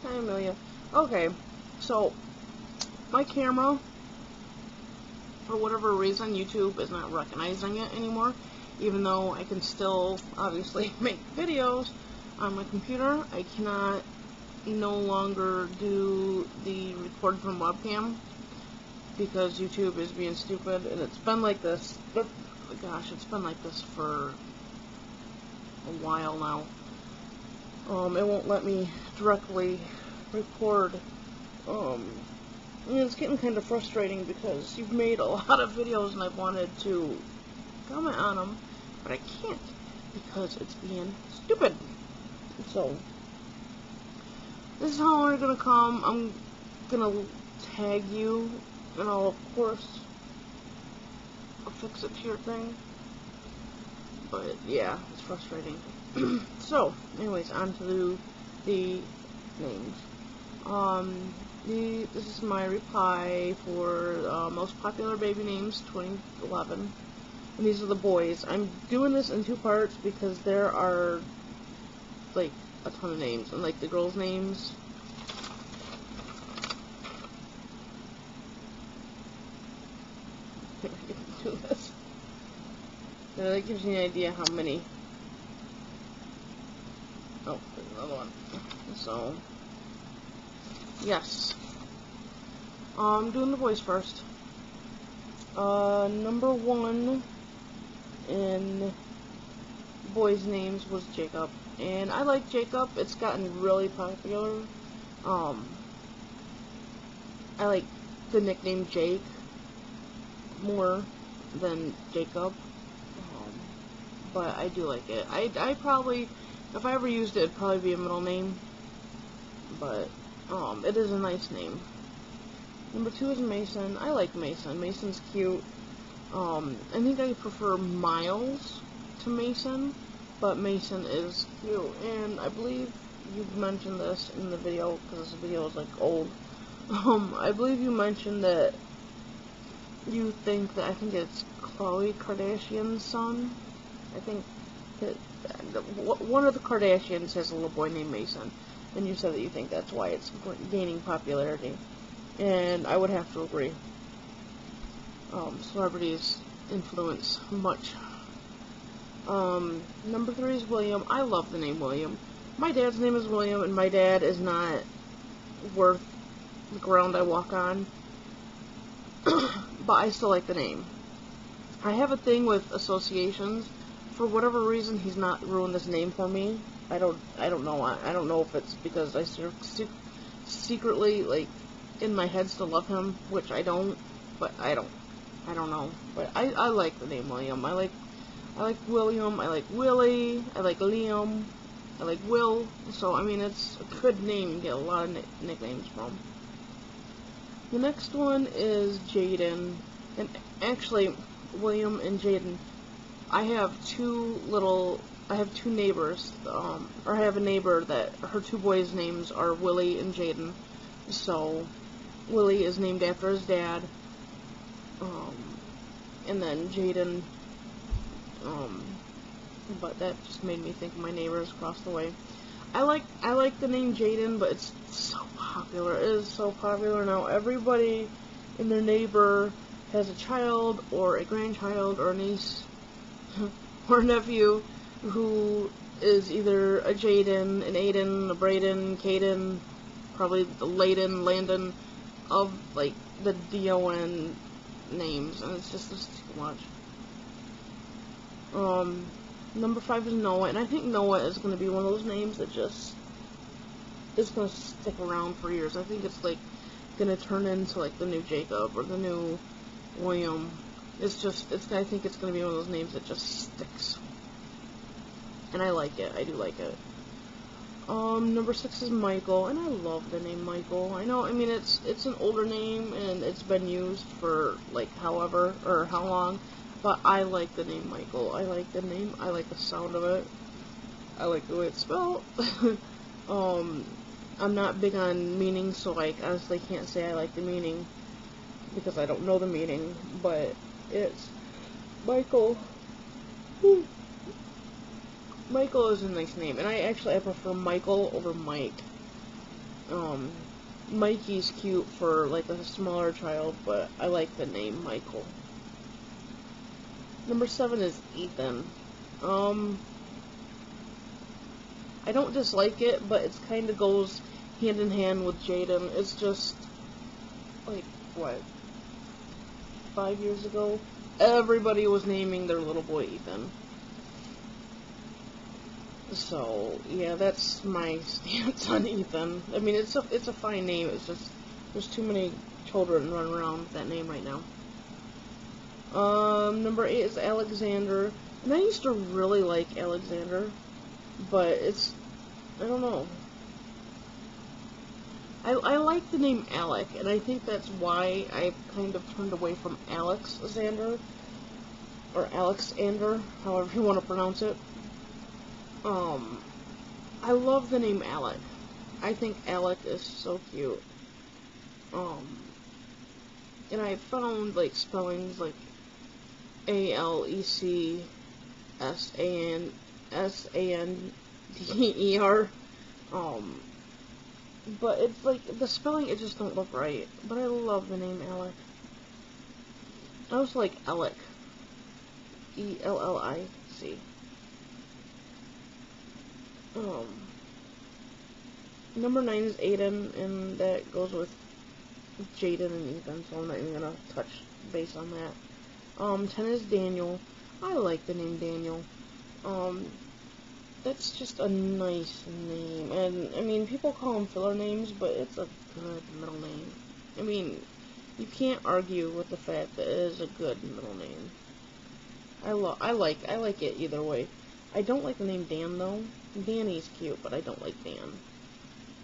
Hi, Amelia. Okay, so my camera, for whatever reason, YouTube is not recognizing it anymore, even though I can still, obviously, make videos on my computer. I cannot no longer do the record from webcam because YouTube is being stupid, and it's been like this, gosh, it's been like this for a while now. It won't let me directly record. And it's getting kind of frustrating because you've made a lot of videos and I've wanted to comment on them, but I can't because it's being stupid. So, this is how we're gonna come. I'm gonna tag you, and I'll, of course, fix it to your thing. But, yeah, it's frustrating. So, anyways, on to the names. This is my reply for most popular baby names 2011. And these are the boys. I'm doing this in 2 parts because there are, like, a ton of names. And, like, the girls' names. I can do this. Yeah, that gives you an idea how many. Oh, there's another one. So, yes. I'm doing the boys first. Number 1 in boys' names was Jacob. And I like Jacob. It's gotten really popular. I like the nickname Jake more than Jacob. But I do like it. I probably, if I ever used it, it'd probably be a middle name. But, it is a nice name. Number 2 is Mason. I like Mason. Mason's cute. I think I prefer Miles to Mason, but Mason is cute. And I believe you've mentioned this in the video, because this video is, like, old. I believe you mentioned that you think that, I think it's Khloe Kardashian's son. I think that one of the Kardashians has a little boy named Mason. And you said that you think that's why it's gaining popularity. And I would have to agree. Celebrities influence much. Number 3 is William. I love the name William. My dad's name is William, and my dad is not worth the ground I walk on. But I still like the name. I have a thing with associations. For whatever reason, he's not ruined this name for me. I don't know. I don't know if it's because I secretly, like, in my head still love him, which I don't, but I don't know. But I like the name William. I like William, I like Willie, I like Liam, I like Will. So, I mean, it's a good name to get a lot of nicknames from. The next one is Jaden. And actually, William and Jaden, I have 2 neighbors, or I have a neighbor that her 2 boys' names are Willie and Jaden. So, Willie is named after his dad, and then Jaden, but that just made me think of my neighbors across the way. I like the name Jaden, but it's so popular. It is so popular now. Everybody in their neighbor has a child, or a grandchild, or a niece, or a nephew, who is either a Jaden, an Aiden, a Braden, Caden, probably the Layden, Landon, of, like, the D-O-N names, and it's just too much. Number 5 is Noah, and I think Noah is going to be one of those names that just is going to stick around for years. I think it's, like, going to turn into, like, the new Jacob, or the new William. I think it's going to be one of those names that just sticks. And I like it. I do like it. Number 6 is Michael, and I love the name Michael. I know, I mean, it's an older name, and it's been used for, like, however, or how long, but I like the name Michael. I like the name, I like the sound of it. I like the way it's spelled. I'm not big on meaning, so, like, honestly can't say I like the meaning, because I don't know the meaning, but it's Michael. Michael is a nice name, and I prefer Michael over Mike. Mikey's cute for, like, a smaller child, but I like the name Michael. Number 7 is Ethan. I don't dislike it, but it kind of goes hand in hand with Jaden. It's just, like, what, 5 years ago? Everybody was naming their little boy Ethan. So, yeah, that's my stance on Ethan. I mean, it's a fine name. It's just, there's too many children running around with that name right now. Number 8 is Alexander. And I used to really like Alexander, but it's, I don't know. I like the name Alec, and I think that's why I kind of turned away from Alexander, or Alexander, however you want to pronounce it. I love the name Alec. I think Alec is so cute. And I found, like, spellings like Alexsandander. But it's like, the spelling, it just don't look right. But I love the name Alec. I also like Alec. Ellic. Number 9 is Aiden, and that goes with Jaden and Ethan, so I'm not even gonna touch base on that. 10 is Daniel. I like the name Daniel. That's just a nice name, and, I mean, people call them filler names, but it's a good middle name. I mean, you can't argue with the fact that it is a good middle name. I like it either way. I don't like the name Dan, though. Danny's cute, but I don't like Dan.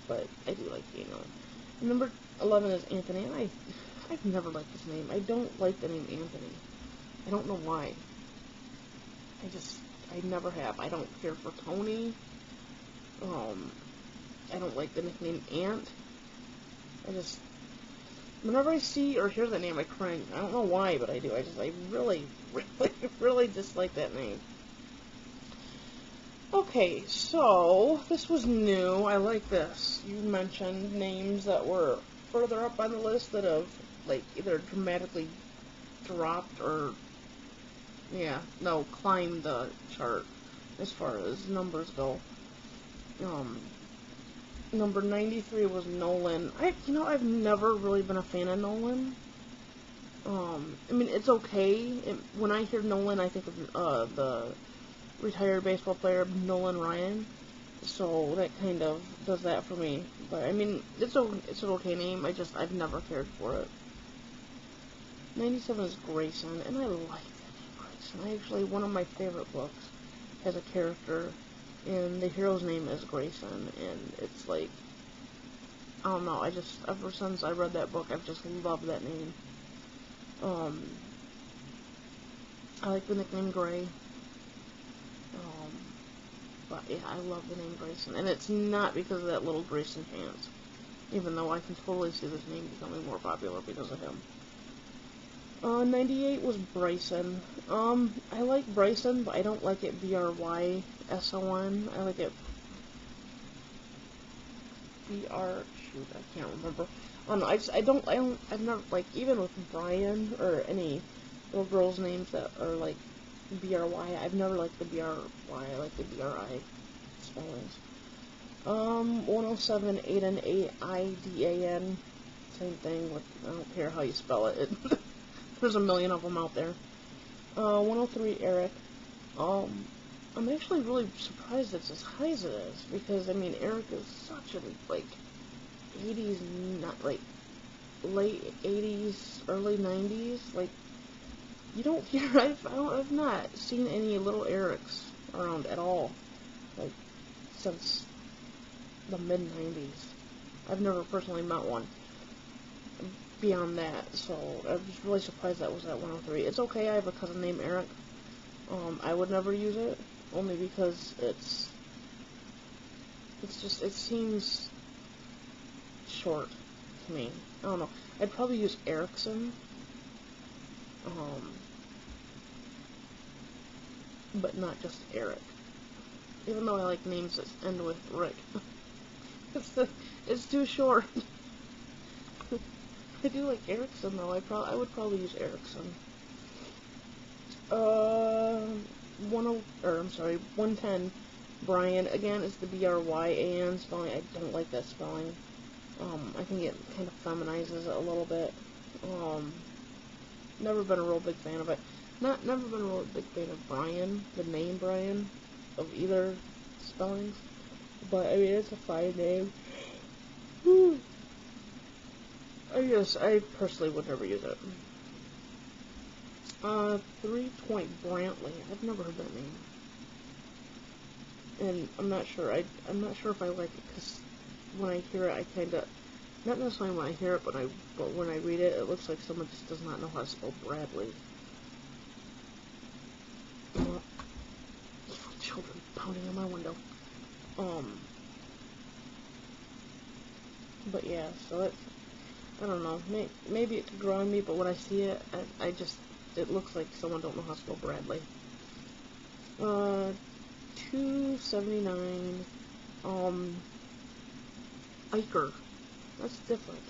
But I do like Daniel. Number 11 is Anthony, and I've never liked this name. I don't like the name Anthony. I don't know why. I never have. I don't care for Tony. I don't like the nickname Ant. Whenever I see or hear that name, I cringe. I don't know why, but I do. I really, really, really dislike that name. Okay, so, this was new. I like this. You mentioned names that were further up on the list that have, like, either dramatically dropped or, climbed the chart as far as numbers go. Number 93 was Nolan. I've never really been a fan of Nolan. I mean, it's okay. When I hear Nolan, I think of the retired baseball player Nolan Ryan, so that kind of does that for me. But I mean, it's an okay name. I've never cared for it. 97 is Grayson, and I like that name, Grayson. One of my favorite books has a character, and the hero's name is Grayson, and it's like, I don't know. Ever since I read that book, I've just loved that name. I like the nickname Gray. But yeah, I love the name Grayson, and it's not because of that little Grayson Chance, even though I can totally see this name becoming more popular because of him. 98 was Bryson. I like Bryson, but I don't like it Bryson. I like it shoot, I can't remember. I don't know, I've never, like, even with Brian, or any little girls' names that are, like, BRY, I've never liked the BRY, I like the BRI spellings. 107, Aiden, Aidan, same thing, I don't care how you spell it, there's a million of them out there. 103, Eric. I'm actually really surprised it's as high as it is, because, I mean, Eric is such a, like, 80s, not, like, late 80s, early 90s, like, you don't hear, I've not seen any little Erics around at all, like, since the mid-90s. I've never personally met one beyond that, so I was really surprised that was at 103. It's okay, I have a cousin named Eric. I would never use it, only because it seems short to me. I don't know. I'd probably use Erickson. But not just Eric. Even though I like names that end with Rick. It's it's too short. I do like Erickson though. I would probably use Erickson. 110. Brian, again, it's the B-R-Y-A-N spelling. I don't like that spelling. I think it kind of feminizes it a little bit. Never been a real big fan of it. Never been a real big fan of Brian, the name Brian, of either spellings. But, I mean, it's a fine name. I personally would never use it. 3 Point Brantley. I've never heard that name. And I'm not sure. I'm not sure if I like it, because when I hear it, I kind of, not necessarily when I hear it, but when I read it, it looks like someone just does not know how to spell Bradley. Evil children pounding on my window. But yeah, so it's, I don't know, maybe it could grow on me, but when I see it, it looks like someone don't know how to spell Bradley. 279, Iker. That's different.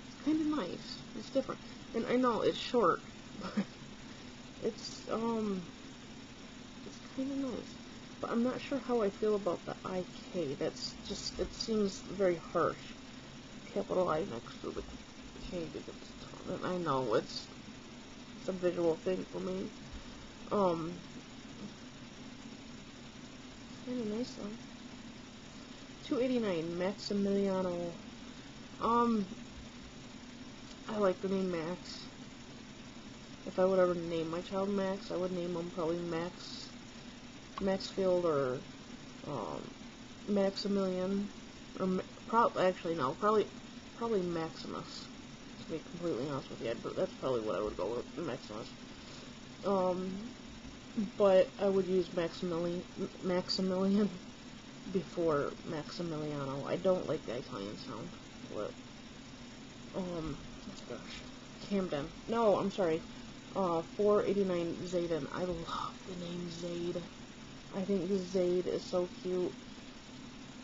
It's kind of nice. It's different. And I know it's short, but it's kind of nice. But I'm not sure how I feel about the IK. That's just, it seems very harsh. Capital I next to the K, because I know it's a visual thing for me. Kind of nice though. 289, Maximiliano. I like the name Max. If I would ever name my child Max, I would name him probably Maxfield, or Maximilian, or probably Maximus. To be completely honest with you, that's probably what I would go with, Maximus. But I would use Maximilian before Maximiliano. I don't like the Italian sound. What? Gosh. Camden. No, I'm sorry. 489 Zayden. I love the name Zayd. I think Zayd is so cute.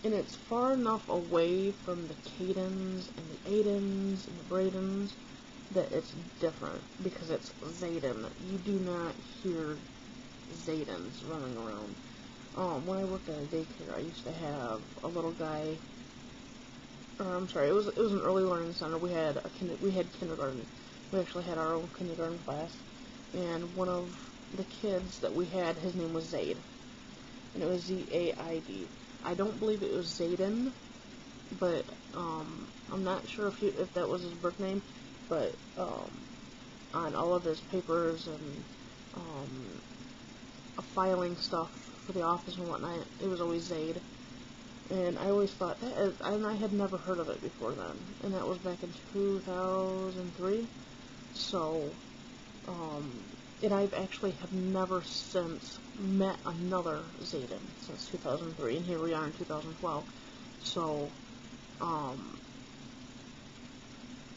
And it's far enough away from the Cadens and the Aidens and the Bradens that it's different, because it's Zayden. You do not hear Zaydens running around. When I worked at a daycare, I used to have a little guy. It was an early learning center. We had kindergarten. We actually had our own kindergarten class, and one of the kids that we had, his name was Zayd, and it was Z-A-I-D. I don't believe it was Zayden, but I'm not sure if that was his birth name, but on all of his papers and filing stuff for the office and whatnot, it was always Zayd. And I always thought that, and I had never heard of it before then, and that was back in 2003. So, and I've actually have never since met another Zayden since 2003, and here we are in 2012. So,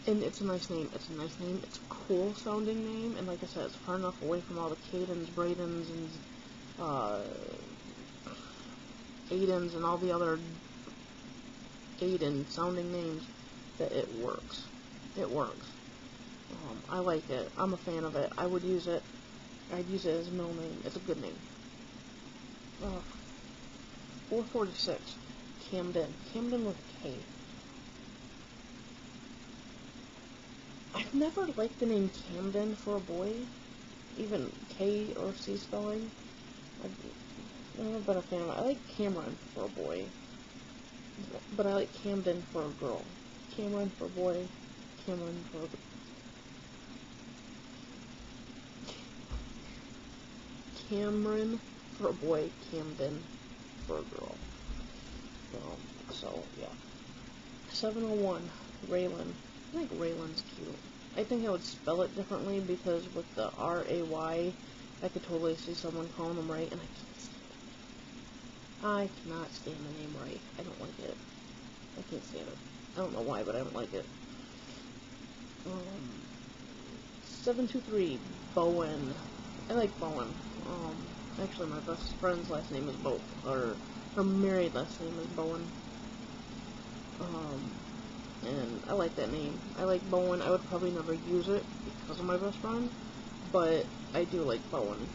and it's a nice name. It's a nice name. It's a cool sounding name, and like I said, it's far enough away from all the Cadens, Bradens, and Aidens and all the other Aiden sounding names that it works. It works. I like it. I'm a fan of it. I would use it. I'd use it as a middle name. It's a good name. 446. Camden. Camden with a K. I've never liked the name Camden for a boy. Even K or C spelling. I've never been a fan of it. I like Cameron for a boy, but I like Camden for a girl. Cameron for a boy, Cameron for a girl. Cameron for a boy, Camden for a girl. So yeah. 701, Raylan. I think Raylan's cute. I think I would spell it differently, because with the R-A-Y, I could totally see someone calling them Ray, and I can't stand it. I cannot stand the name Ray. I don't like it. I can't stand it. I don't know why, but I don't like it. 723, Bowen. I like Bowen. Actually, my best friend's last name is Her married last name is Bowen. And I like that name. I like Bowen. I would probably never use it because of my best friend, but I do like Bowen.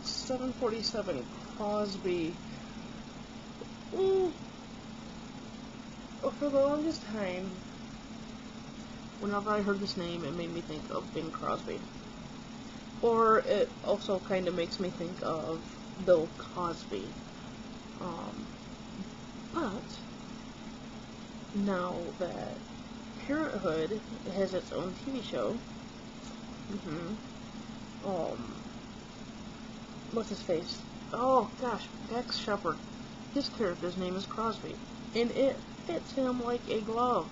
747 Crosby. For the longest time, whenever I heard this name, it made me think of Bing Crosby. Or it also kind of makes me think of Bill Cosby. But now that Parenthood has its own TV show, what's his face? Oh gosh, Dax Shepard. His character's name is Crosby, and it fits him like a glove.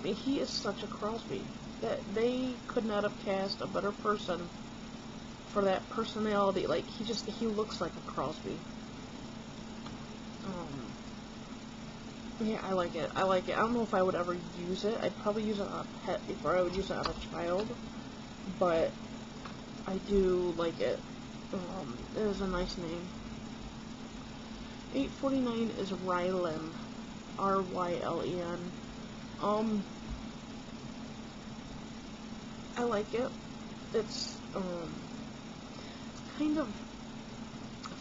He is such a Crosby that they could not have cast a better person for that personality. Like he looks like a Crosby. Yeah, I like it. I like it. I don't know if I would ever use it. I'd probably use it on a pet before I would use it on a child, but I do like it. It is a nice name. 849 is Rylen. Rylen. I like it. It's kind of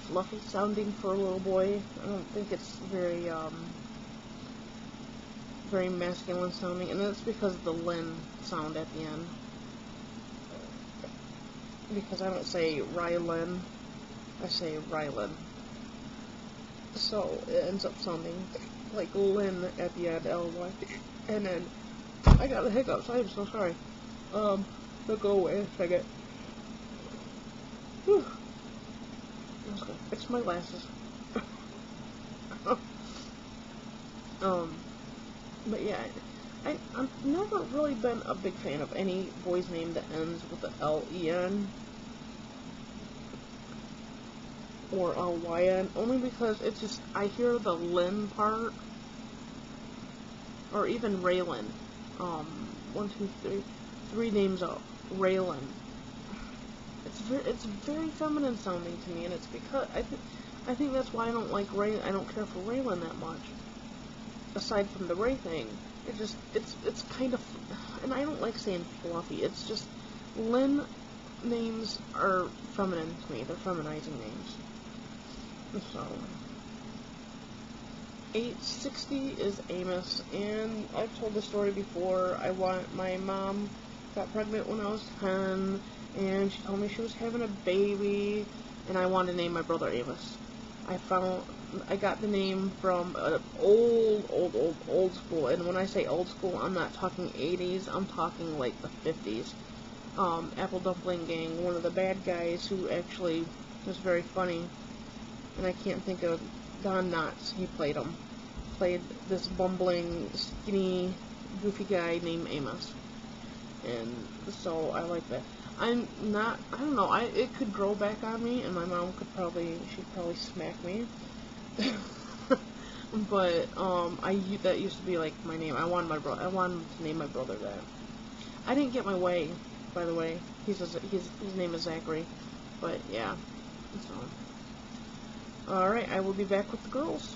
fluffy sounding for a little boy. I don't think it's very very masculine sounding, and that's because of the Lynn sound at the end. Because I don't say Rylen, I say Rylen. So it ends up sounding like Lynn at the end, L-Y. And then I got the hiccups. I am so sorry. They'll go away in a second. Whew. I'm just gonna fix my glasses. But yeah, I've never really been a big fan of any boy's name that ends with the L-E-N or L-Y-N, only because it's just, I hear the Lynn part, or even Raylan. 1, 2, 3, 3 names up. Raylan. It's very feminine sounding to me, and it's because I think that's why I don't like I don't care for Raylan that much. Aside from the Ray thing, it's kind of, and I don't like saying fluffy. It's just Lynn names are feminine to me. They're feminizing names. So 860 is Amos, and I've told the story before. My mom got pregnant when I was 10, and she told me she was having a baby, and I wanted to name my brother Amos. I got the name from an old school, and when I say old school, I'm not talking 80s, I'm talking like the 50s. Apple Dumpling Gang, one of the bad guys who actually was very funny, and I can't think of, Don Knotts, he played him. Played this bumbling, skinny, goofy guy named Amos. And so I like that. I don't know, it could grow back on me, and my mom she'd probably smack me. But, that used to be like my name. I wanted to name my brother that. I didn't get my way, by the way. His name is Zachary. But, yeah. So. Alright, I will be back with the girls.